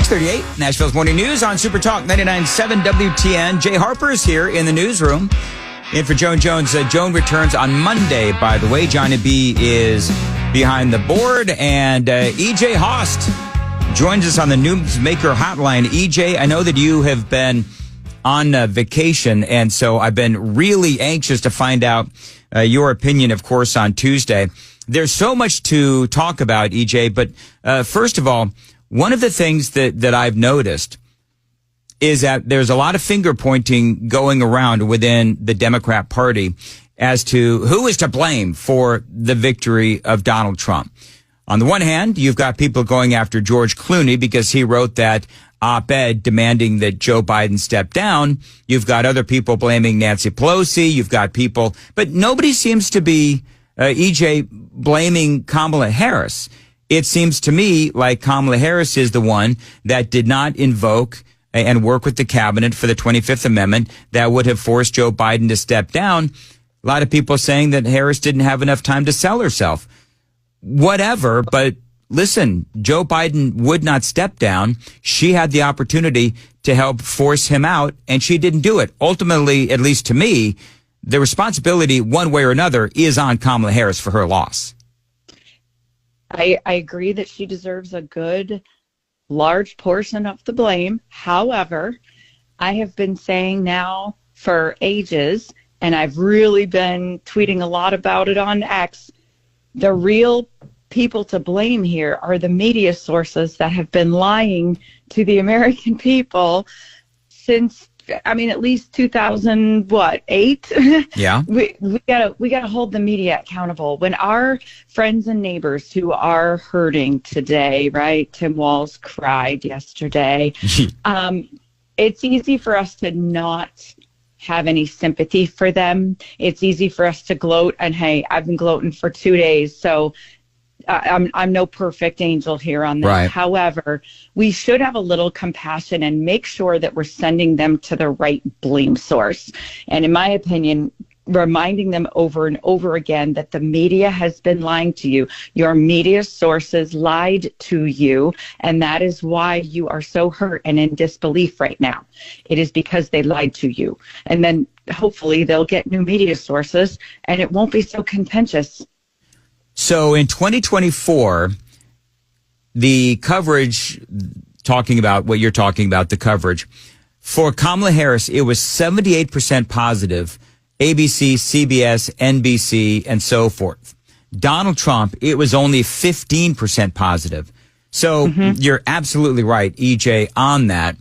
638, Nashville's Morning News on Super Talk 99.7 WTN. Jay Harper is here in the newsroom. In for Joan Jones. Joan returns on Monday, by the way. Johnny B is behind the board. And EJ Haust joins us on the Newsmaker Hotline. EJ, I know that you have been on vacation, and so I've been really anxious to find out your opinion, of course, on Tuesday. There's so much to talk about, EJ, but first of all, one of the things that I've noticed is that there's a lot of finger pointing going around within the Democrat Party as to who is to blame for the victory of Donald Trump. On the one hand, you've got people going after George Clooney because he wrote that op-ed demanding that Joe Biden step down. You've got other people blaming Nancy Pelosi. You've got people, but nobody seems to be, EJ, blaming Kamala Harris. It seems to me like Kamala Harris is the one that did not invoke and work with the cabinet for the 25th Amendment that would have forced Joe Biden to step down. A lot of people saying that Harris didn't have enough time to sell herself. Whatever, but listen, Joe Biden would not step down. She had the opportunity to help force him out, and she didn't do it. Ultimately, at least to me, the responsibility, one way or another, is on Kamala Harris for her loss. I agree that she deserves a good, large portion of the blame. However, I have been saying now for ages, and I've really been tweeting a lot about it on X, the real people to blame here are the media sources that have been lying to the American people since, at least 2008. Yeah. we gotta hold the media accountable. When our friends and neighbors who are hurting today, right? Tim Walz cried yesterday. It's easy for us to not have any sympathy for them. It's easy for us to gloat, and hey, I've been gloating for 2 days, so I'm no perfect angel here on this. Right. However, we should have a little compassion and make sure that we're sending them to the right blame source. And in my opinion, reminding them over and over again that the media has been lying to you. Your media sources lied to you, and that is why you are so hurt and in disbelief right now. It is because they lied to you. And then hopefully they'll get new media sources, and it won't be so contentious. So in 2024, the coverage, talking about what you're talking about, the coverage, for Kamala Harris, it was 78% positive, ABC, CBS, NBC, and so forth. Donald Trump, it was only 15% positive. So you're absolutely right, EJ, on that.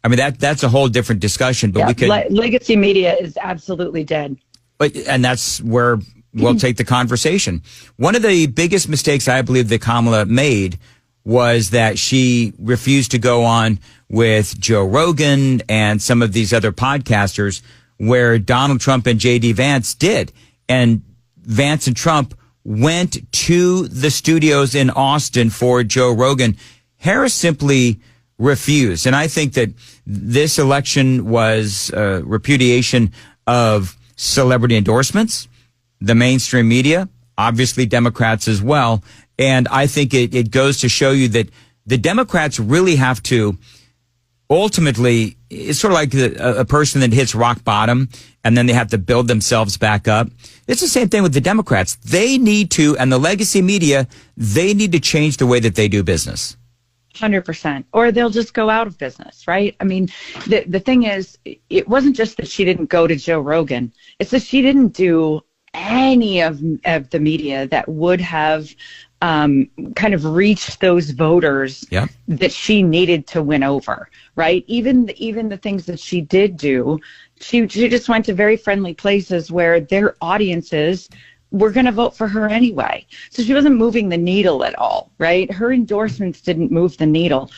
I mean, that's a whole different discussion, but we could... Legacy media is absolutely dead. And that's where we'll take the conversation. One of the biggest mistakes I believe that Kamala made was that she refused to go on with Joe Rogan and some of these other podcasters where Donald Trump and JD Vance did. And Vance and Trump went to the studios in Austin for Joe Rogan. Harris simply refused. And I think that this election was repudiation of celebrity endorsements, the mainstream media, obviously Democrats as well. And I think it goes to show you that the Democrats really have to ultimately, it's sort of like a person that hits rock bottom and then they have to build themselves back up. It's the same thing with the Democrats. They need to, and the legacy media, they need to change the way that they do business. 100%. Or they'll just go out of business, right? I mean, the thing is, it wasn't just that she didn't go to Joe Rogan. It's that she didn't do any of the media that would have kind of reached those voters that she needed to win over, right? Even the things that she did do, she just went to very friendly places where their audiences were going to vote for her anyway. So she wasn't moving the needle at all, right? Her endorsements didn't move the needle.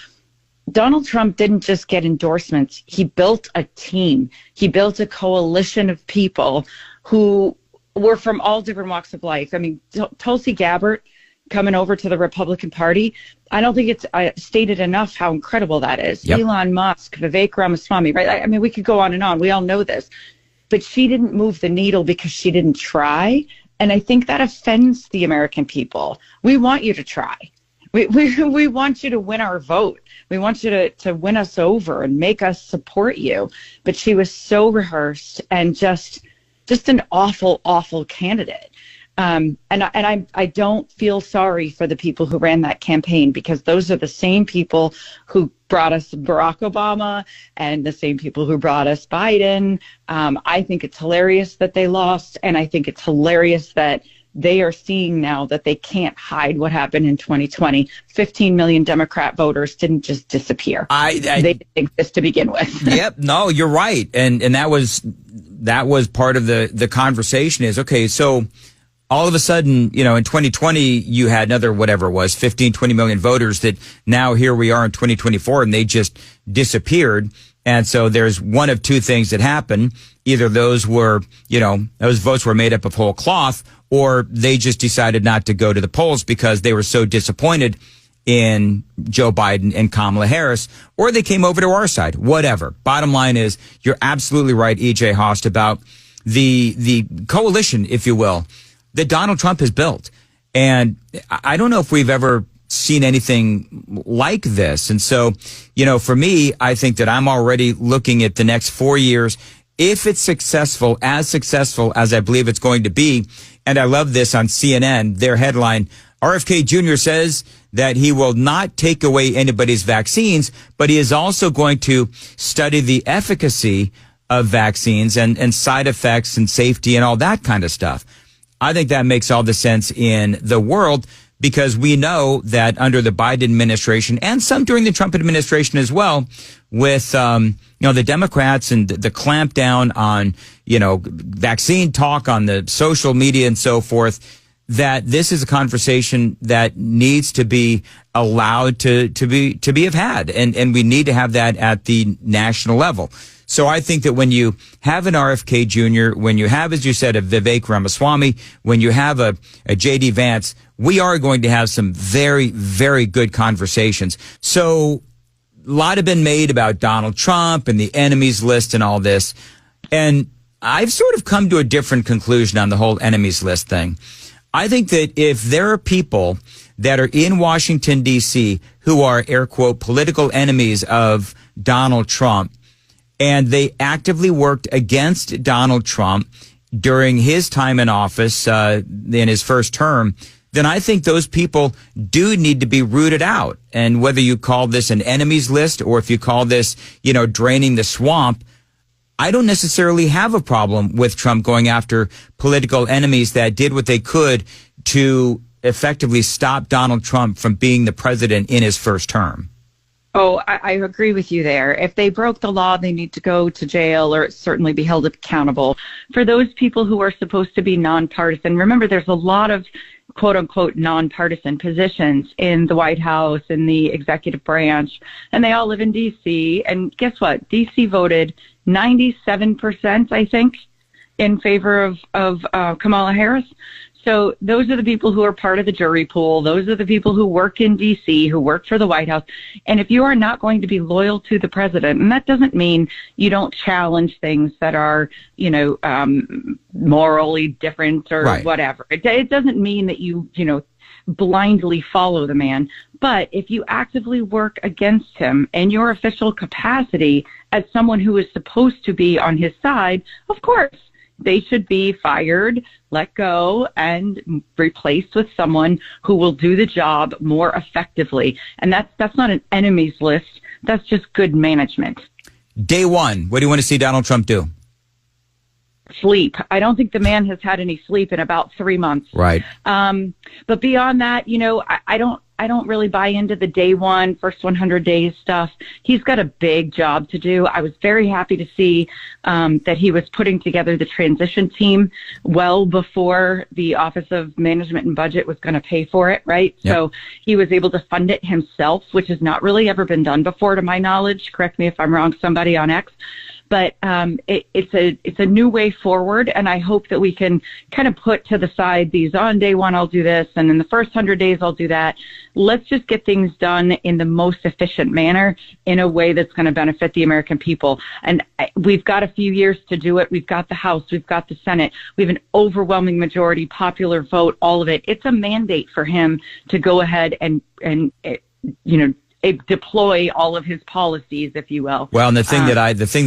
Donald Trump didn't just get endorsements. He built a team. He built a coalition of people who were from all different walks of life. I mean, Tulsi Gabbard coming over to the Republican Party, I don't think it's stated enough how incredible that is. Yep. Elon Musk, Vivek Ramaswamy, right? I mean, we could go on and on. We all know this. But she didn't move the needle because she didn't try. And I think that offends the American people. We want you to try. We want you to win our vote. We want you to win us over and make us support you. But she was so rehearsed and just an awful candidate. And I don't feel sorry for the people who ran that campaign, because those are the same people who brought us Barack Obama and the same people who brought us Biden. I think it's hilarious that they lost, and I think it's hilarious that they are seeing now that they can't hide what happened in 2020. 15 million Democrat voters didn't just disappear. They didn't exist to begin with. Yep. No, you're right. And that was part of the conversation is, okay, so all of a sudden, in 2020, you had another, whatever it was, 15, 20 million voters that now here we are in 2024 and they just disappeared. And so there's one of two things that happened. Either those votes were made up of whole cloth, or they just decided not to go to the polls because they were so disappointed in Joe Biden and Kamala Harris, or they came over to our side, whatever. Bottom line is, you're absolutely right, EJ Haust, about the coalition, if you will, that Donald Trump has built. And I don't know if we've ever seen anything like this. And so, for me, I think that I'm already looking at the next 4 years. If it's successful as I believe it's going to be, and I love this on CNN, their headline, RFK Jr. says that he will not take away anybody's vaccines, but he is also going to study the efficacy of vaccines and side effects and safety and all that kind of stuff. I think that makes all the sense in the world, because we know that under the Biden administration and some during the Trump administration as well, with, the Democrats and the clampdown on, vaccine talk on the social media and so forth, that this is a conversation that needs to be allowed to be had. And we need to have that at the national level. So I think that when you have an RFK Jr., when you have, as you said, a Vivek Ramaswamy, when you have a JD Vance, we are going to have some very, very good conversations. So a lot have been made about Donald Trump and the enemies list and all this. And I've sort of come to a different conclusion on the whole enemies list thing. I think that if there are people that are in Washington, D.C., who are, air quote, political enemies of Donald Trump, and they actively worked against Donald Trump during his time in office, in his first term, then I think those people do need to be rooted out. And whether you call this an enemies list or if you call this, draining the swamp, I don't necessarily have a problem with Trump going after political enemies that did what they could to effectively stop Donald Trump from being the president in his first term. Oh, I agree with you there. If they broke the law, they need to go to jail or certainly be held accountable. For those people who are supposed to be nonpartisan, remember there's a lot of quote unquote nonpartisan positions in the White House, in the executive branch, and they all live in D.C. And guess what? D.C. voted 97%, I think, in favor of Kamala Harris. So those are the people who are part of the jury pool. Those are the people who work in D.C., who work for the White House. And if you are not going to be loyal to the president, and that doesn't mean you don't challenge things that are, morally different or right, whatever. It doesn't mean that you blindly follow the man. But if you actively work against him in your official capacity as someone who is supposed to be on his side, of course, they should be fired, let go, and replaced with someone who will do the job more effectively. And that's not an enemies list. That's just good management. Day one, what do you want to see Donald Trump do? Sleep. I don't think the man has had any sleep in about 3 months. Right. But beyond that, I don't really buy into the day one, first 100 days stuff. He's got a big job to do. I was very happy to see that he was putting together the transition team well before the Office of Management and Budget was going to pay for it, right? Yep. So he was able to fund it himself, which has not really ever been done before, to my knowledge. Correct me if I'm wrong, somebody on X. But it's a new way forward, and I hope that we can kind of put to the side these on day one I'll do this, and in the first 100 days I'll do that. Let's just get things done in the most efficient manner in a way that's going to benefit the American people. And we've got a few years to do it. We've got the House, we've got the Senate, we have an overwhelming majority, popular vote, all of it. It's a mandate for him to go ahead and deploy all of his policies, if you will. Well, and the thing that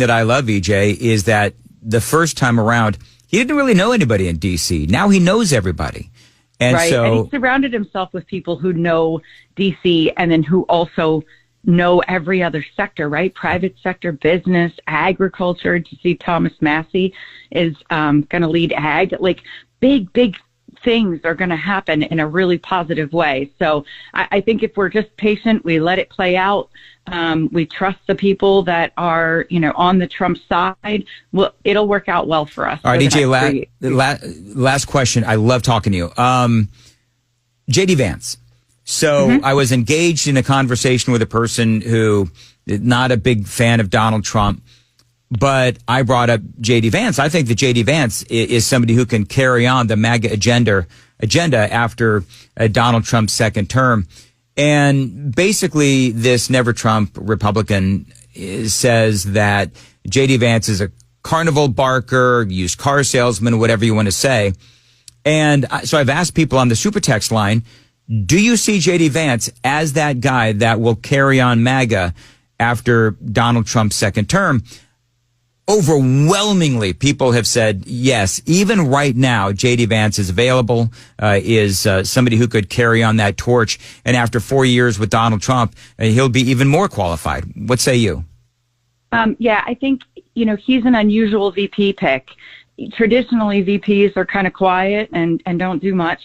I love, EJ, is that the first time around, he didn't really know anybody in D.C. Now he knows everybody. And right. So, and he surrounded himself with people who know D.C. and then who also know every other sector, right? Private sector, business, agriculture. To see Thomas Massey is going to lead ag. Like big things are going to happen in a really positive way. So I think if we're just patient, we let it play out. We trust the people that are, on the Trump side. Well, it'll work out well for us. All right, EJ, last question. I love talking to you. JD Vance. So I was engaged in a conversation with a person who is not a big fan of Donald Trump, but I brought up JD Vance. I think that JD Vance is somebody who can carry on the MAGA agenda after Donald Trump's second term. And basically, this Never Trump Republican says that JD Vance is a carnival barker, used car salesman, whatever you want to say. And so I've asked people on the super text line, do you see JD Vance as that guy that will carry on MAGA after Donald Trump's second term? Overwhelmingly, people have said yes. Even right now, JD Vance is available, is somebody who could carry on that torch. And after 4 years with Donald Trump, he'll be even more qualified. What say you? Yeah, I think, he's an unusual VP pick. Traditionally, VPs are kind of quiet and don't do much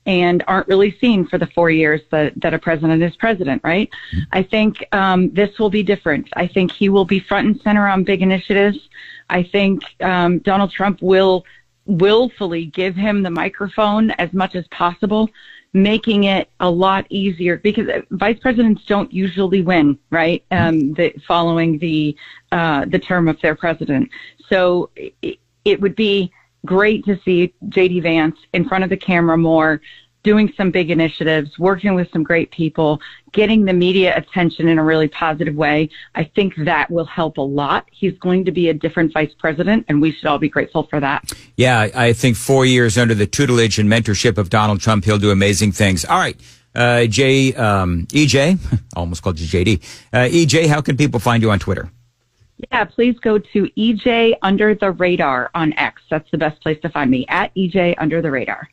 and aren't really seen for the 4 years that a president is president, right? I think this will be different. I think he will be front and center on big initiatives. I think Donald Trump will willfully give him the microphone as much as possible, making it a lot easier because vice presidents don't usually win, right? Following the term of their president. So it would be great to see JD Vance in front of the camera more, doing some big initiatives, working with some great people, getting the media attention in a really positive way. I think that will help a lot. He's going to be a different vice president, and we should all be grateful for that. Yeah, I think 4 years under the tutelage and mentorship of Donald Trump, he'll do amazing things. All right, EJ, almost called you JD. EJ, how can people find you on Twitter? Yeah, please go to EJ Under the Radar on X. That's the best place to find me, at EJ Under the Radar.